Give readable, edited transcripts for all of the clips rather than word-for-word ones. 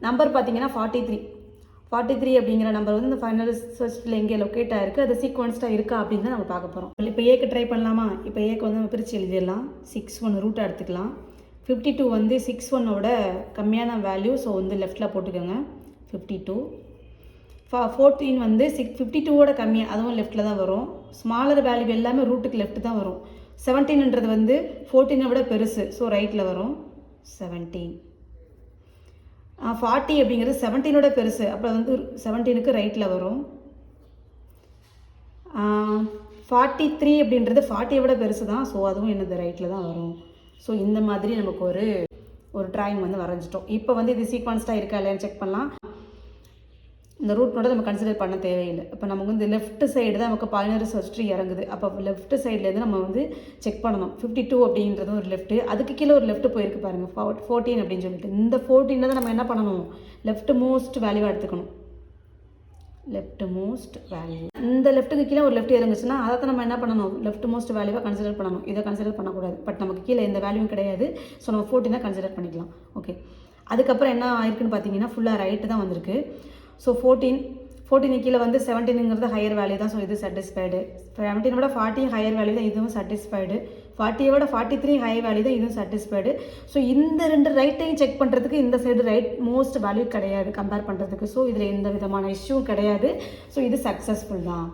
Number பார்த்தீங்கன்னா 43 அப்படிங்கிற number வந்து இந்த ஃபைனல் சர்ச்சில் எங்கே லொக்கேட் ஆகிருக்கு, அது சீக்வன்ஸ்டாக இருக்கா அப்படின்னு தான் நம்ம பார்க்க போகிறோம். இப்போ ஏக்கு ட்ரை பண்ணலாமா? இப்போ ஏக்கு வந்து நம்ம பிரித்து எழுதிடலாம். 61 ரூட்டாக எடுத்துக்கலாம். 52 வந்து 61ஓட கம்மியான வேல்யூ, ஸோ வந்து லெஃப்ட்டில் போட்டுக்கோங்க 52. 14 வந்து 52ஓட கம்மியாக, அதுவும் லெஃப்ட்டில் தான் வரும். ஸ்மாலர் வேல்யூ எல்லாமே ரூட்டுக்கு லெஃப்ட் தான் வரும். 17ன்றது வந்து 14 விட பெருசு, ஸோ ரைட்டில் வரும் 17. 40 அப்படிங்கிறது 17ஓட பெருசு, அப்புறம் வந்து 17க்கு ரைட்டில் வரும். 43 அப்படின்றது 40 விட பெருசு தான், ஸோ அதுவும் என்னது ரைட்டில் தான் வரும். ஸோ இந்த மாதிரி நமக்கு ஒரு ட்ராயிங் வந்து வரைஞ்சிட்டோம். இப்போ வந்து இது சீக்வன்ஸ்டாக இருக்கா இல்லையான்னு செக் பண்ணலாம். இந்த ரூட் நோட நம்ம கன்சிடர் பண்ண தேவையில்லை. இப்போ நமக்கு வந்து லெஃப்ட் சைடு தான் நமக்கு பாலினரி சர்ச் ட்ரீ இறங்குது. அப்போ லெஃப்ட் சைட்லேருந்து நம்ம வந்து செக் பண்ணணும். 52 அப்படின்றது ஒரு லெஃப்ட்டு, அதுக்கு கீழே ஒரு லெஃப்ட் போயிருக்கு பாருங்கள் 14 அப்படின்னு சொல்லிட்டு. இந்த 14 தான் நம்ம என்ன பண்ணணும், லெஃப்ட் மோஸ்ட் வேல்யூவாக எடுத்துக்கணும். லெஃப்ட் மோஸ்ட் வேல்யூ, இந்த லெஃப்ட்டுக்கு கீழே ஒரு லெஃப்ட் இறங்குச்சுன்னா அதை தான் நம்ம என்ன பண்ணணும், லெஃப்ட் மோஸ்ட் வேல்யூவாக கன்சிடர் பண்ணணும். இதை கன்சிடர் பண்ணக்கூடாது. பட் நமக்கு கீழே எந்த வேல்யூவும் கிடையாது, ஸோ நம்ம 14 தான் கன்சிடர் பண்ணிக்கலாம். ஓகே, அதுக்கப்புறம் என்ன ஆயிருக்குன்னு பார்த்தீங்கன்னா ஃபுல்லாக ரைட்டு தான் வந்திருக்கு. ஸோ 14 கீழே வந்து 17ங்கிறது ஹையர் வேல்யூ தான், ஸோ இது சாட்டிஸ்ஃபைடு. 17 40 ஹையர் வேல்யூ தான், இதுவும் சாட்டிஸ்ஃபைடு. 40 43 ஹையர் வேல்யூ தான், இதுவும் சாட்டிஸ்ஃபைடு. ஸோ இந்த ரெண்டு ரைட்டையும் செக் பண்ணுறதுக்கு இந்த சைடு ரைட் மோஸ்ட் வேல்யூ கிடையாது கம்பேர் பண்ணுறதுக்கு. ஸோ இதில் எந்த விதமான இஷ்யூவும் கிடையாது. ஸோ இது சக்ஸஸ்ஃபுல் தான்.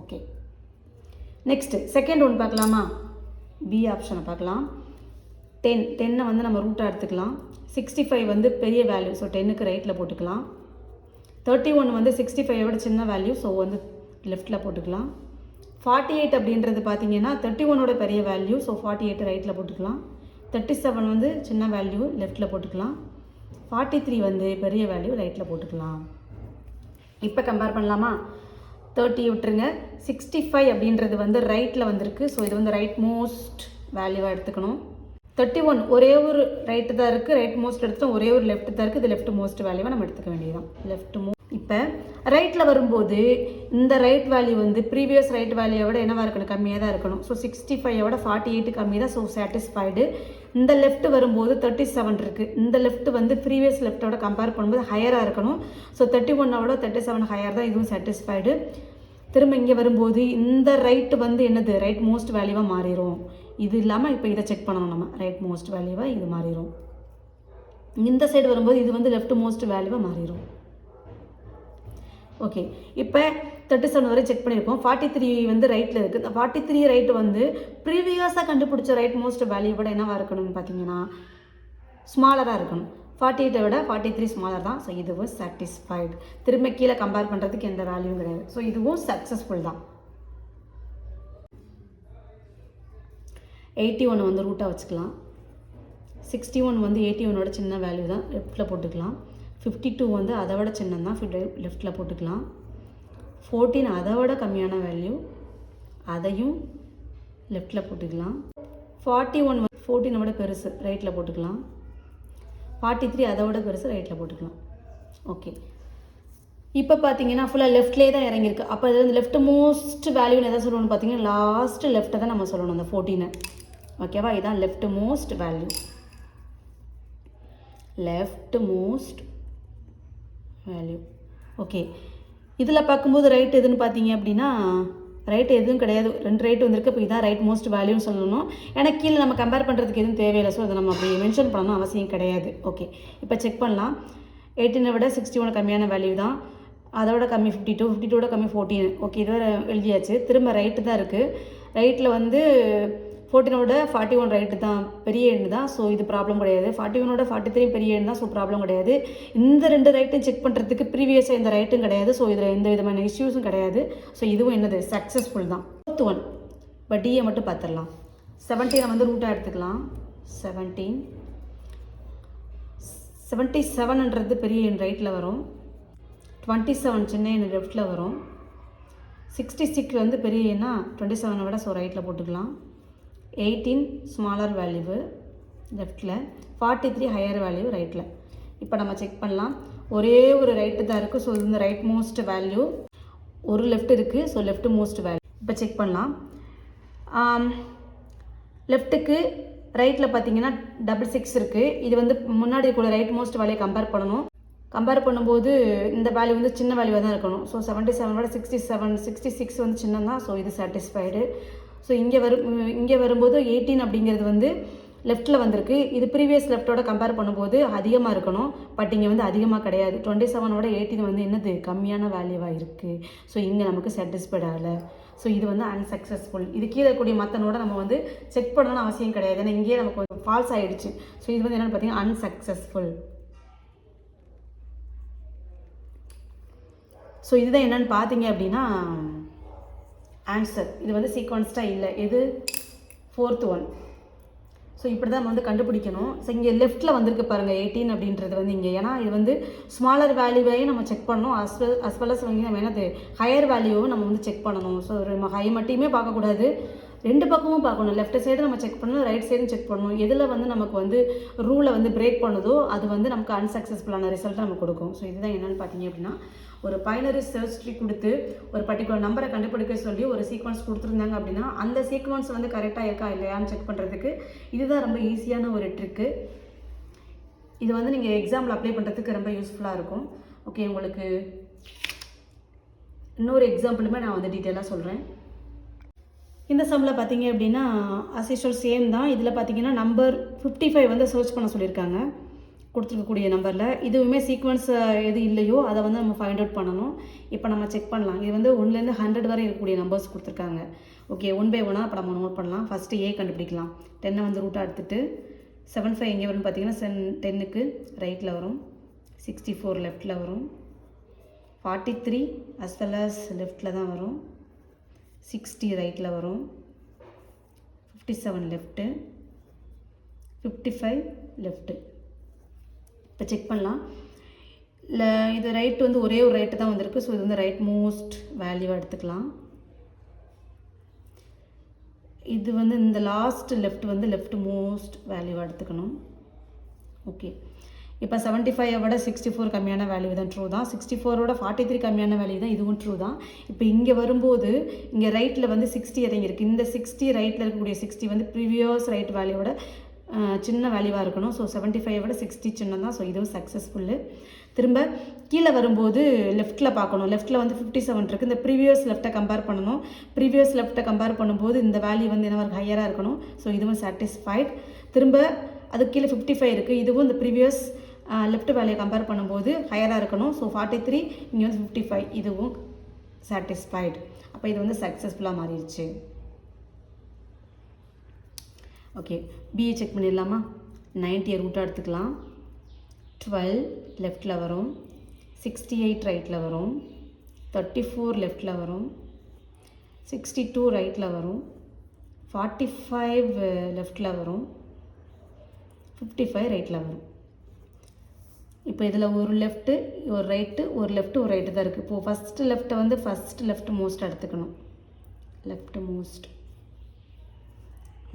ஓகே, நெக்ஸ்ட்டு செகண்ட் ஒன் பார்க்கலாமா? பி ஆப்ஷனை பார்க்கலாம். 10 வந்து நம்ம ரூட்டாக எடுத்துக்கலாம். 65 வந்து பெரிய வேல்யூ, ஸோ 10க்கு ரைட்டில் போட்டுக்கலாம். 31 வந்து 65 விட சின்ன வேல்யூ, ஸோ வந்து லெஃப்ட்டில் போட்டுக்கலாம். 48 அப்படின்றது பார்த்தீங்கன்னா 31ஓட பெரிய வேல்யூ, ஸோ 48 ரைட்டில் போட்டுக்கலாம். 37 வந்து சின்ன வேல்யூ, லெஃப்ட்டில் போட்டுக்கலாம். 43 வந்து பெரிய வேல்யூ, ரைட்டில் போட்டுக்கலாம். இப்போ கம்பேர் பண்ணலாமா? 30 விட்டுருங்க. 65 அப்படின்றது வந்து ரைட்டில் வந்திருக்கு, ஸோ இது வந்து ரைட் மோஸ்ட் வேல்யூவாக எடுத்துக்கணும். 31 ஒரே ஒரு ரைட்டு தான் இருக்குது, ரைட் மோஸ்ட் எடுத்துட்டோம். ஒரே ஒரு லெஃப்ட் தான் இருக்குது, இது லெஃப்ட் மோஸ்ட் வேல்யூவாக நம்ம எடுத்துக்க வேண்டியதான். லெஃப்ட் இப்போ ரைட்டில் வரும்போது இந்த ரைட் வேல்யூ வந்து ப்ரீவியஸ் ரைட் வேல்யூவை விட என்னவாக இருக்கணும், கம்மியாக தான் இருக்கணும். ஸோ 65 48 கம்மி தான், ஸோ சாட்டிஸ்ஃபைடு. இந்த லெஃப்ட் வரும்போது 37 இருக்குது. இந்த லெஃப்ட் வந்து ப்ரீவியஸ் லெஃப்ட்டோட கம்பேர் பண்ணும்போது ஹையராக இருக்கணும். ஸோ 31 37 ஹையர் தான், இதுவும் சாட்டிஸ்ஃபைடு. திரும்ப இங்கே வரும்போது இந்த ரைட்டு வந்து என்னது, ரைட் மோஸ்ட் வேல்யூவாக மாறிடும். இது இல்லாமல் இப்போ இதை செக் பண்ணணும் நம்ம, ரைட் மோஸ்ட் வேல்யூவாக இது மாறிடும். இந்த சைடு வரும்போது இது வந்து லெஃப்ட் மோஸ்ட் வேல்யூவாக மாறிடும். ஓகே, இப்போ 37 வரை செக் பண்ணியிருக்கோம். 43 வந்து ரைட்டில் இருக்குது. இந்த 43 ரைட்டு வந்து ப்ரீவியஸாக கண்டுபிடிச்ச ரைட் மோஸ்ட் வேல்யூ விட என்னவாக இருக்கணும்னு பார்த்தீங்கன்னா ஸ்மாலராக இருக்கணும். 48 விட 43 ஸ்மாலர் தான், ஸோ இதுவும் சாட்டிஸ்ஃபைடு. திரும்ப கீழே கம்பேர் பண்ணுறதுக்கு எந்த வேல்யூவும் கிடையாது, ஸோ இதுவும் சக்ஸஸ்ஃபுல் தான். 81 வந்து ரூட்டாக வச்சுக்கலாம். 61 வந்து 81ஓட சின்ன வேல்யூ தான், லெஃப்ட்டில் போட்டுக்கலாம். 52 வந்து அதை விட சின்னம் தான், லெஃப்ட்டில் போட்டுக்கலாம். 14 அதை விட கம்மியான வேல்யூ, அதையும் லெஃப்ட்டில் போட்டுக்கலாம். 41 14 விட பெருசு, ரைட்டில் போட்டுக்கலாம். 43 அதை விட பெருசு, ரைட்டில் போட்டுக்கலாம். ஓகே, இப்போ பார்த்தீங்கன்னா ஃபுல்லாக லெஃப்ட்லேயே தான் இறங்கியிருக்கு. அப்போ இது வந்து லெஃப்ட் மோஸ்ட் வேல்யூன்னு எதை சொல்லணும்னு பார்த்தீங்கன்னா லாஸ்ட்டு லெஃப்ட்டை தான் நம்ம சொல்லணும், அந்த 14. ஓகேவா, இதுதான் left most value. Left most value. Okay, இதில் பார்க்கும்போது ரைட் எதுன்னு பார்த்தீங்க அப்படின்னா ரைட் எதுவும் கிடையாது, 2 ரைட் வந்திருக்கு. இப்போ இதான் ரைட் மோஸ்ட் வேல்யூன்னு சொல்லணும். ஏன்னா கீழே நம்ம கம்பேர் பண்ணுறதுக்கு எதுவும் தேவையில்லை, ஸோ அதை நம்ம அப்படி மென்ஷன் பண்ணணும் அவசியம் கிடையாது. ஓகே, இப்போ செக் பண்ணலாம். 18 விட 61 கம்மியான வேல்யூ தான், அதை விட கம்மி 52, 52 கம்மி 14. ஓகே, இதுவரை எழுதியாச்சு. திரும்ப ரைட்டு தான் இருக்குது. ரைட்டில் வந்து 14 41 ரைட்டு தான், பெரிய எண் தான், ஸோ இது ப்ராப்ளம் கிடையாது. 41 43 பெரிய எண் தான், ஸோ ப்ராப்ளம் கிடையாது. இந்த 2 ரைட்டும் செக் பண்ணுறதுக்கு ப்ரீவியஸாக இந்த ரைட்டும் கிடையாது, ஸோ இதில் எந்த விதமான இஷ்யூஸும் கிடையாது. ஸோ இதுவும் என்னது, சக்ஸஸ்ஃபுல் தான். 4th 1 இப்போ டியை மட்டும் பார்த்துடலாம். 17 வந்து ரூட்டாக எடுத்துக்கலாம். 77ன்றது பெரிய எண் ரைட்டில் வரும். 27 சின்ன எண் லெஃப்ட்டில் வரும். 66 வந்து பெரிய எண்ணா 27 விட, ஸோ ரைட்டில் போட்டுக்கலாம். 18 ஸ்மாலர் வேல்யூவு லெஃப்ட்டில். 43 ஹையர் வேல்யூ ரைட்டில். இப்போ நம்ம செக் பண்ணலாம். ஒரே ஒரு ரைட்டு தான் இருக்குது, ஸோ இந்த ரைட் மோஸ்ட் வேல்யூ. ஒரு லெஃப்ட் இருக்குது, ஸோ லெஃப்ட் மோஸ்ட் வேல்யூ. இப்போ செக் பண்ணலாம். லெஃப்ட்டுக்கு ரைட்டில் பார்த்தீங்கன்னா 66 இருக்குது. இது வந்து முன்னாடி கூட ரைட் மோஸ்ட் வேல்யூ கம்பேர் பண்ணணும். கம்பேர் பண்ணும்போது இந்த வேல்யூ வந்து சின்ன வேல்யூவாக தான் இருக்கணும். ஸோ 77 விட 67 66 வந்து சின்னதான். ஸோ இது சாட்டிஸ்ஃபைடு. ஸோ இங்கே வரும்போது 18 அப்படிங்கிறது வந்து லெஃப்ட்டில் வந்திருக்கு. இது ப்ரீவியஸ் லெஃப்ட்டோட கம்பேர் பண்ணும்போது அதிகமாக இருக்கணும். பட் இங்கே வந்து அதிகமாக கிடையாது. 27 18 வந்து என்னது கம்மியான வேல்யூவாக இருக்குது. ஸோ இங்கே நமக்கு சாட்டிஸ்ஃபைட் ஆகலை. ஸோ இது வந்து அன்சக்ஸஸ்ஃபுல். இது கீழே கூடிய மற்ற நோட நம்ம வந்து செக் பண்ணணும்னு அவசியம் கிடையாது. ஏன்னா இங்கேயே நமக்கு ஃபால்ஸ் ஆகிடுச்சு. ஸோ இது வந்து என்னென்னு பார்த்தீங்கன்னா அன்சக்ஸஸ்ஃபுல். ஸோ இதுதான் என்னென்னு பார்த்தீங்க அப்படின்னா ஆன்சர். இது வந்து சீக்வன்ஸ்டாக இல்லை. இது 4th ஒன். ஸோ இப்படி தான் நம்ம வந்து கண்டுபிடிக்கணும். ஸோ இங்கே லெஃப்ட்டில் வந்திருக்கு பாருங்கள் 18 அப்படின்றது வந்து இங்கே. ஏன்னா இது வந்து ஸ்மாலர் வேல்யூவையும் நம்ம செக் பண்ணணும். அஸ் வெல் அஸ் வந்து நம்ம என்னது ஹையர் வேல்யூவும் நம்ம வந்து செக் பண்ணணும். ஸோ நம்ம ஹை மட்டுமே பார்க்கக்கூடாது, ரெண்டு பக்கமும் பார்க்கணும். லெஃப்ட் சைடு நம்ம செக் பண்ணணும், ரைட் சைடும் செக் பண்ணணும். எதில் வந்து நமக்கு வந்து ரூலை வந்து பிரேக் பண்ணுதோ அது வந்து நமக்கு அன்சக்ஸஸ்ஃபுல்லான ரிசல்ட்டை நம்ம கொடுக்கும். ஸோ இதுதான் என்னென்னு பார்த்தீங்க அப்படின்னா ஒரு பைனரி சர்ச் ட்ரீ கொடுத்து ஒரு பர்டிகுலர் நம்பரை கண்டுபிடிக்க சொல்லி ஒரு சீக்வன்ஸ் கொடுத்துருந்தாங்க அப்படின்னா அந்த சீக்வன்ஸ் வந்து கரெக்டாக இருக்கா இல்லையான்னு செக் பண்ணுறதுக்கு இதுதான் ரொம்ப ஈஸியான ஒரு ட்ரிக்கு. இது வந்து நீங்கள் எக்ஸாம்பிள் அப்ளை பண்ணுறதுக்கு ரொம்ப யூஸ்ஃபுல்லாக இருக்கும். ஓகே, உங்களுக்கு இன்னொரு எக்ஸாம்பிளுமே நான் வந்து டீட்டெயிலாக சொல்கிறேன். இந்த சம்மில் பார்த்தீங்க அப்படின்னா அஸ் யூஷுவல் சேம் தான். இதில் பார்த்தீங்கன்னா நம்பர் 55 வந்து சர்ச் பண்ண சொல்லியிருக்காங்க கொடுத்துருக்கக்கூடிய நம்பரில். இதுவுமே சீக்வன்ஸ் எது இல்லையோ அதை வந்து நம்ம ஃபைண்ட் அவுட் பண்ணணும். இப்போ நம்ம செக் பண்ணலாம். இது வந்து 1லேருந்து 100 வரை இருக்கக்கூடிய நம்பர்ஸ் கொடுத்துருக்காங்க. ஓகே, 1 by 1 இப்போ நம்ம நோட் பண்ணலாம். ஃபஸ்ட்டு ஏ கண்டுபிடிக்கலாம். 10 வந்து ரூட்டாக எடுத்துகிட்டு 75 எங்கே வரும்னு பார்த்தீங்கன்னா 10க்கு ரைட்டில் வரும், 64 லெஃப்ட்டில் வரும், 43 அஸ் வெல் அஸ் லெஃப்ட்டில் தான் வரும், 60 ரைட்டில் வரும், 57 லெஃப்ட்டு, 55 லெஃப்ட்டு. இப்போ செக் பண்ணலாம். இல்லை இது ரைட் வந்து ஒரே ஒரு ரைட்டு தான் வந்திருக்கு. ஸோ இது வந்து ரைட் மோஸ்ட் வேல்யூவாக எடுத்துக்கலாம். இது வந்து இந்த லாஸ்ட் லெஃப்ட் வந்து லெஃப்ட் மோஸ்ட் வேல்யூவாக எடுத்துக்கணும். ஓகே, இப்போ 75 விட 64 கம்மியான வேல்யூ தான், ட்ரூ தான். 64ஓட 43 கம்மியான வேல்யூ தான், இதுவும் ட்ரூ தான். இப்போ இங்கே வரும்போது இங்கே ரைட்டில் வந்து 60 இறங்கியிருக்கு. இந்த 60 ரைட்டில் இருக்கக்கூடிய 60 வந்து ப்ரீவியஸ் ரைட் வேல்யூவோட சின்ன வேல்யூவாக இருக்கணும். ஸோ 75 விட 60 சின்ன தான். ஸோ இதுவும் சக்ஸஸ்ஃபுல்லு. திரும்ப கீழே வரும்போது லெஃப்ட்டில் பார்க்கணும். லெஃப்ட்டில் வந்து 57 இருக்குது. இந்த ப்ரீவியஸ் லெஃப்ட்டை கம்பேர் பண்ணணும். ப்ரீவியஸ் லெஃப்ட்டை கம்பேர் பண்ணும்போது இந்த வேல்யூ வந்து என்ன ஹையராக இருக்கணும். ஸோ இதுவும் சாட்டிஸ்ஃபைட். திரும்ப அது கீழே 55 இருக்குது. இதுவும் இந்த ப்ரீவியஸ் லெஃப்ட் வேல்யூ கம்பேர் பண்ணும்போது ஹையராக இருக்கணும். ஸோ 43 இங்கே வந்து 55, இதுவும் சாட்டிஸ்ஃபைட். அப்போ இது வந்து சக்ஸஸ்ஃபுல்லாக மாறிடுச்சு. ஓகே, பிஏ செக் பண்ணிடலாமா? 90 ரூட்டாக எடுத்துக்கலாம். 12 லெஃப்ட்டில் வரும், 68 ரைட்டில் வரும், 34 லெஃப்ட்டில் வரும், 62 ரைட்டில் வரும், 45 லெஃப்ட்டில் வரும், 55 ரைட்டில் வரும். இப்போ இதில் ஒரு லெஃப்ட்டு ஒரு ரைட்டு ஒரு லெஃப்ட்டு ஒரு ரைட்டு தான் இருக்குது. இப்போது ஃபஸ்ட்டு லெஃப்ட்டை வந்து ஃபஸ்ட்டு லெஃப்ட் மோஸ்ட் எடுத்துக்கணும். Left most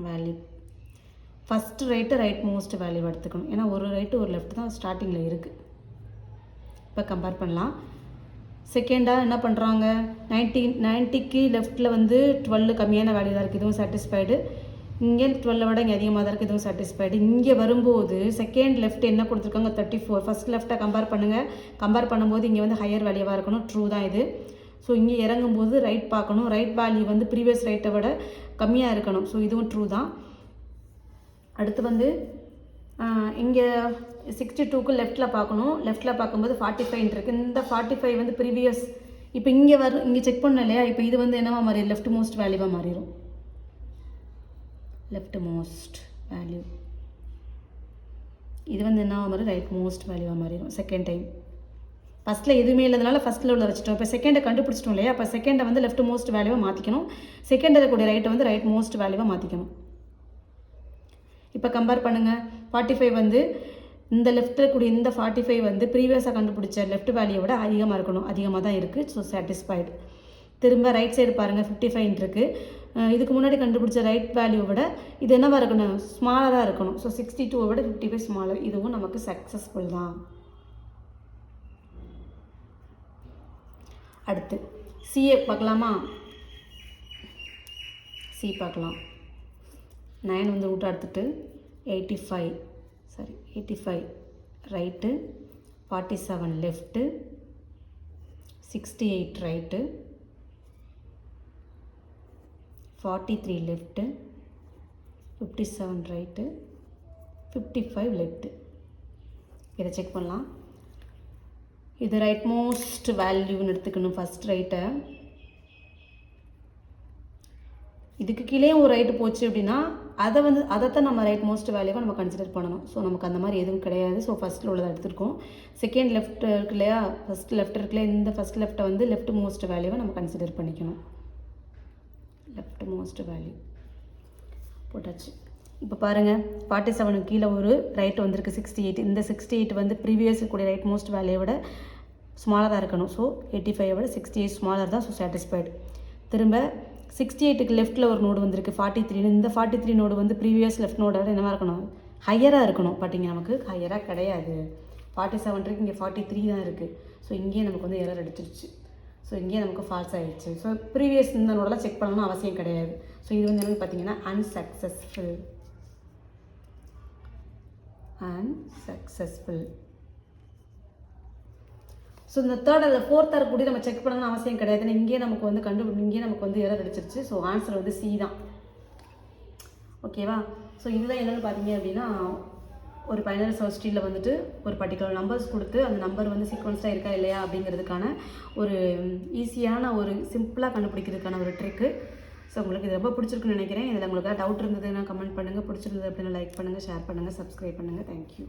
value, first right right most value எடுத்துக்கணும். ஏன்னா ஒரு ரைட்டு ஒரு லெஃப்ட் தான் ஸ்டார்டிங்கில் இருக்குது. இப்போ கம்பேர் பண்ணலாம். செகண்டாக என்ன பண்ணுறாங்க, 90க்கு லெஃப்ட்டில் வந்து 12 கம்மியான வேல்யூ தான் இருக்குது, இதுவும் சாட்டிஸ்ஃபைடு. இங்கே 12 விட இங்கே அதிகமாக தான் இருக்குது, இதுவும் சாட்டிஸ்ஃபைடு. இங்கே வரும்போது செகண்ட் லெஃப்ட் என்ன கொடுத்துருக்காங்க 34. ஃபஸ்ட் லெஃப்ட்டை கம்பேர் பண்ணுங்கள். கம்பேர் பண்ணும்போது இங்கே வந்து ஹையர் வேல்யூவாக இருக்கணும், ட்ரூ தான் இது. ஸோ இங்கே இறங்கும்போது ரைட் பார்க்கணும். ரைட் வேல்யூ வந்து ப்ரீவியஸ் ரைட்டை விட கம்மியாக இருக்கணும். ஸோ இதுவும் ட்ரூ தான். அடுத்து வந்து இங்கே 62க்கு லெஃப்ட்டில் பார்க்கணும். லெஃப்ட்டில் பார்க்கும்போது 45 இருக்குது. இந்த 45 வந்து ப்ரீவியஸ். இப்போ இங்கே செக் பண்ண இல்லையா, இப்போ இது வந்து என்னவா மாறிடும், லெஃப்ட் மோஸ்ட் வேல்யூவாக மாறிடும். லெஃப்ட் மோஸ்ட் வேல்யூ இது வந்து என்னவா மாறிடும், ரைட் மோஸ்ட் வேல்யூவாக மாறிடும் செகண்ட் டைம். ஃபஸ்ட்டில் எதுவுமே இல்லாதனால ஃபஸ்ட்டில் உள்ள வச்சுட்டோம். இப்போ செகண்டை கண்டுபிடிச்சிட்டோம் இல்லையா, அப்போ செகண்டை வந்து லெஃப்ட் மோஸ்ட் வேல்யூவாக மாற்றிக்கணும். செகண்டில் இருக்கக்கூடிய ரைட்டை வந்து ரைட் மோஸ்ட் வேல்யூவாக மாற்றிக்கணும். இப்போ கம்பேர் பண்ணுங்கள். 45 வந்து இந்த லெஃப்ட்டில் கூடிய இந்த 45 வந்து ப்ரீவியஸாக கண்டுபிடிச்ச லெஃப்ட் வேல்யூவை விட அதிகமாக இருக்கணும், அதிகமாக தான் இருக்குது. So satisfied. திரும்ப ரைட் சைடு பாருங்கள் 55 இருக்குது. இதுக்கு முன்னாடி கண்டுபிடிச்ச ரைட் வேல்யூவை விட இது என்னவாக இருக்கணும், ஸ்மாலராக இருக்கணும். ஸோ 62 விட 55 ஸ்மாலர், இதுவும் நமக்கு சக்ஸஸ்ஃபுல் தான். அடுத்து சிஏ பார்க்கலாமா? சி பார்க்கலாம். 9 வந்து ரூட்டாக எடுத்துகிட்டு 85 right, 47 left, 68 right, 43 left, 57 right, 55 left. இதை செக் பண்ணலாம். இது ரைட் மோஸ்ட் வேல்யூன்னு எடுத்துக்கணும். ஃபஸ்ட் ரைட்டை இதுக்கு கீழே ஒரு ரைட்டு போச்சு அப்படின்னா அதைத்தான் நம்ம ரைட் மோஸ்ட் வேல்யூவாக நம்ம கன்சிடர் பண்ணணும். ஸோ நமக்கு அந்த மாதிரி எதுவும் கிடையாது. ஸோ ஃபஸ்ட்டில் உள்ளதை எடுத்துருக்கோம். செகண்ட் லெஃப்ட் இருக்கு இல்லையா, ஃபஸ்ட் லெஃப்ட் இருக்குல்லையா, இந்த ஃபஸ்ட் லெஃப்ட்டை வந்து லெஃப்ட் மோஸ்ட் வேல்யூவை நம்ம கன்சிடர் பண்ணிக்கணும். லெஃப்ட் மோஸ்ட் வேல்யூ போட்டாச்சு. இப்போ பாருங்கள், 47 கீழே ஒரு ரைட் வந்திருக்கு 68. இந்த 68 வந்து ப்ரீவியஸ் கூடிய ரைட் மோஸ்ட் வேல்யூவோட ஸ்மாலராக இருக்கணும். ஸோ 85 விட 68 ஸ்மாலர் தான். So satisfied. திரும்ப 68க்கு லெஃப்ட்டில் ஒரு நோடு வந்திருக்கு 43. இந்த 43 நோடு வந்து ப்ரீவியஸ் லெஃப்ட் நோடோட என்னவாக இருக்கணும், ஹையராக இருக்கணும். பட் இங்கே நமக்கு ஹையராக கிடையாது. 47 இருக்குது, இங்கே 43 தான் இருக்குது. ஸோ இங்கேயே நமக்கு வந்து எரர் அடிச்சிருச்சு. ஸோ இங்கேயே நமக்கு ஃபால்ஸ் ஆகிடுச்சு. ஸோ ப்ரீவியஸ் இந்த நோடெல்லாம் செக் பண்ணணும்னு அவசியம் கிடையாது. ஸோ இது வந்து என்னென்னு பார்த்தீங்கன்னா அன்சக்ஸஸ்ஃபுல். ஸோ இந்த தேர்ட் அல்லது ஃபோர்த் ஆர் கூட நம்ம செக் பண்ணணும்னு அவசியம் கிடையாது. இங்கேயே நமக்கு வந்து இங்கேயே நமக்கு வந்து எரர் அடிச்சிருச்சு. ஸோ ஆன்சர் வந்து சி தான். ஓகேவா? ஸோ இதுதான் என்னென்னு பார்த்தீங்க அப்படின்னா, ஒரு பைனரி சர்ச் ட்ரீல வந்துட்டு ஒரு பர்டிகுலர் நம்பர்ஸ் கொடுத்து அந்த நம்பர் வந்து சீக்வன்ஸாக இருக்கா இல்லையா அப்படிங்கிறதுக்கான ஒரு ஈஸியான ஒரு சிம்பிளாக கண்டுபிடிக்கிறதுக்கான ஒரு ட்ரிக்கு. ஸோ உங்களுக்கு இது ரொம்ப பிடிச்சிருக்குன்னு நினைக்கிறேன். இதில் உங்களுக்கு டவுட் இருந்ததுன்னா கமெண்ட் பண்ணுங்கள். பிடிச்சிருந்தது அப்படின்னா லைக் பண்ணுங்கள், ஷேர் பண்ணுங்கள், சப்ஸ்கிரைப் பண்ணுங்கள். தேங்க்யூ.